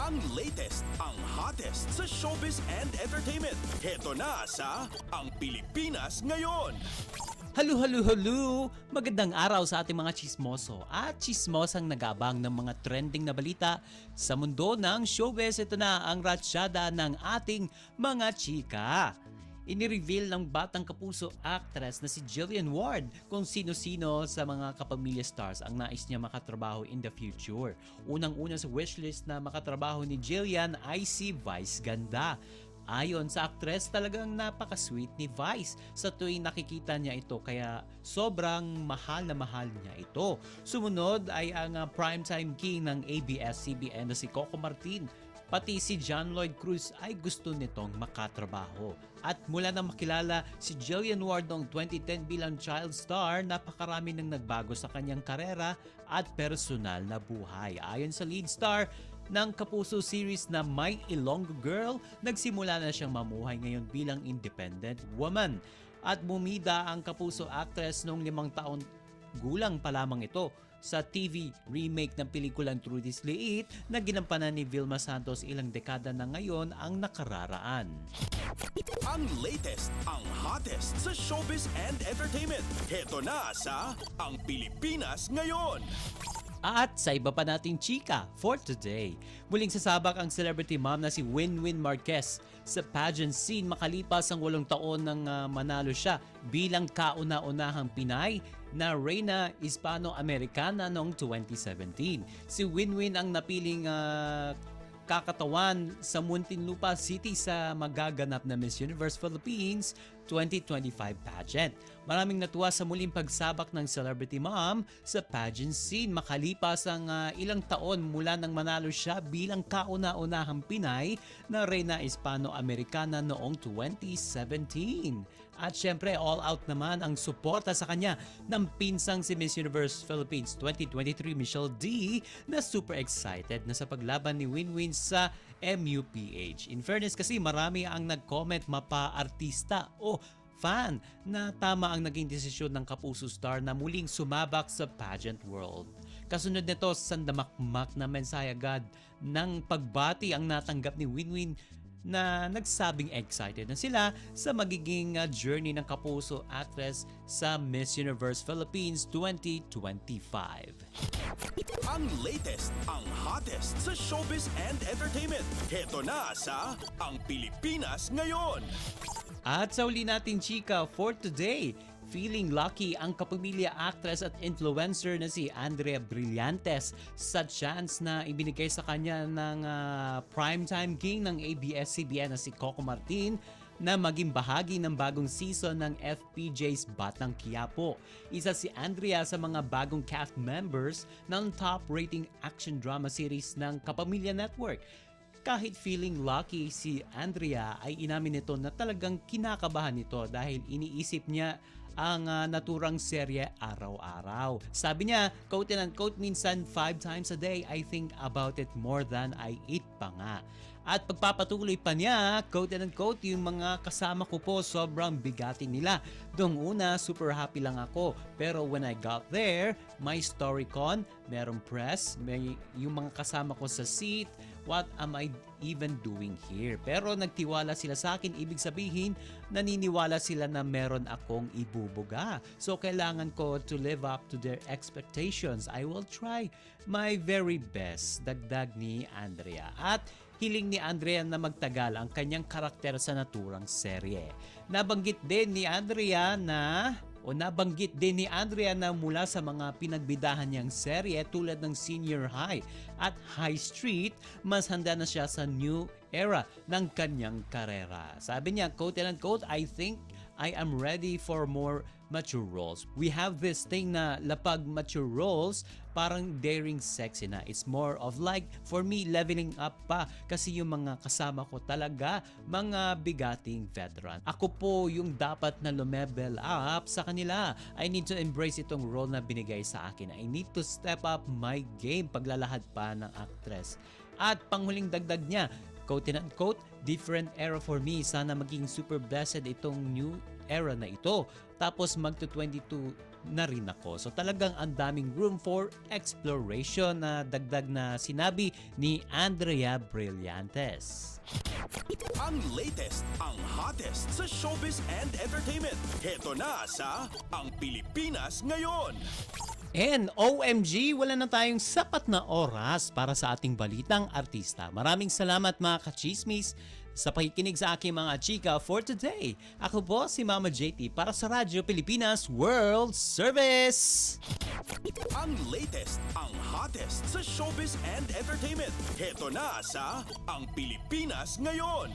Ang latest, ang hottest sa showbiz and entertainment. Heto na sa Ang Pilipinas Ngayon. Halu! Magandang araw sa ating mga chismoso at chismosang nag-abang ng mga trending na balita sa mundo ng showbiz. Ito na ang ratsyada ng ating mga chika. Inireveal ng batang kapuso actress na si Jillian Ward kung sino-sino sa mga kapamilya stars ang nais niya makatrabaho in the future. Unang-una sa wishlist na makatrabaho ni Jillian ay si Vice Ganda. Ayon sa actress, talagang napaka-sweet ni Vice sa tuwing nakikita niya ito kaya sobrang mahal na mahal niya ito. Sumunod ay ang primetime king ng ABS-CBN na si Coco Martin. Pati si John Lloyd Cruz ay gusto nitong makatrabaho. At mula nang makilala si Jillian Ward noong 2010 bilang child star, napakarami nang nagbago sa kanyang karera at personal na buhay. Ayon sa lead star ng Kapuso series na My Ilonggo Girl, nagsimula na siyang mamuhay ngayon bilang independent woman. At bumida ang Kapuso actress noong 5 taon gulang pa lamang ito sa TV remake ng pelikulang True This Liit na ginampanan ni Vilma Santos ilang dekada na ngayon ang nakararaan. Ang latest, ang hottest sa showbiz and entertainment. Heto na sa Ang Pilipinas Ngayon. At sa iba pa nating chika for today, muling sasabak ang celebrity mom na si Winwin Marquez sa pageant scene makalipas ang 8 taon nang manalo siya bilang kauna-unahang Pinay na Reyna Hispano-Americana noong 2017. Si Winwin ang napiling kakatawan sa Muntinlupa City sa magaganap na Miss Universe Philippines 2025 pageant. Maraming natuwa sa muling pagsabak ng celebrity mom sa pageant scene makalipas ang ilang taon mula nang manalo siya bilang kauna-unahang Pinay na Reyna Hispano-Americana noong 2017. At syempre all out naman ang suporta sa kanya ng pinsang si Miss Universe Philippines 2023 Michelle D na super excited na sa paglaban ni Winwin sa MUPH. In fairness kasi marami ang nag-comment mapa-artista o fan na tama ang naging desisyon ng Kapuso star na muling sumabak sa pageant world. Kasunod nito, sandamakmak na mensahe agad ng pagbati ang natanggap ni Winwin na nagsabing excited na sila sa magiging journey ng Kapuso actress sa Miss Universe Philippines 2025. Ang latest, ang hottest sa showbiz and entertainment. Heto na sa Ang Pilipinas Ngayon. At sa uli nating chika for today, feeling lucky ang kapamilya actress at influencer na si Andrea Brillantes sa chance na ibinigay sa kanya ng primetime king ng ABS-CBN na si Coco Martin na maging bahagi ng bagong season ng FPJ's Batang Quiapo. Isa si Andrea sa mga bagong cast members ng top rating action drama series ng Kapamilya Network. Kahit feeling lucky si Andrea ay inamin nito na talagang kinakabahan nito dahil iniisip niya ang naturang serye araw-araw. Sabi niya, quote and unquote, minsan 5 times a day I think about it more than I eat pa nga. At pagpapatuloy pa niya, quote and unquote, yung mga kasama ko po sobrang bigatin nila. Doong una, super happy lang ako. Pero when I got there, may StoryCon, merong press, may yung mga kasama ko sa seat, what am I even doing here? Pero nagtiwala sila sa akin, ibig sabihin, naniniwala sila na meron akong ibubuga. So kailangan ko to live up to their expectations. I will try my very best, dagdag ni Andrea. At hiling ni Andrea na magtagal ang kanyang karakter sa naturang serye. Nabanggit din ni Andrea na mula sa mga pinagbidahan niyang serye tulad ng Senior High at High Street, mas handa na siya sa new era ng kanyang karera. Sabi niya, quote and unquote, I think I am ready for more mature roles. We have this thing na lapag mature roles, parang daring sexy na. It's more of like, for me, leveling up pa kasi yung mga kasama ko talaga, mga bigating veteran. Ako po yung dapat na lumevel up sa kanila. I need to embrace itong role na binigay sa akin. I need to step up my game paglalahad pa ng actress. At panghuling dagdag niya, quote and unquote, different era for me. Sana maging super blessed itong new era na ito. Tapos magto 22 na rin ako. So talagang ang daming room for exploration na dagdag na sinabi ni Andrea Brillantes. Ang latest, ang hottest sa showbiz and entertainment. Heto na sa Ang Pilipinas Ngayon. And OMG, wala na tayong sapat na oras para sa ating balitang artista. Maraming salamat mga kachismis sa pakikinig sa aking mga chika for today. Ako po si Mama JT para sa Radyo Pilipinas World Service. Ang latest, ang hottest sa showbiz and entertainment. Heto na sa Ang Pilipinas Ngayon.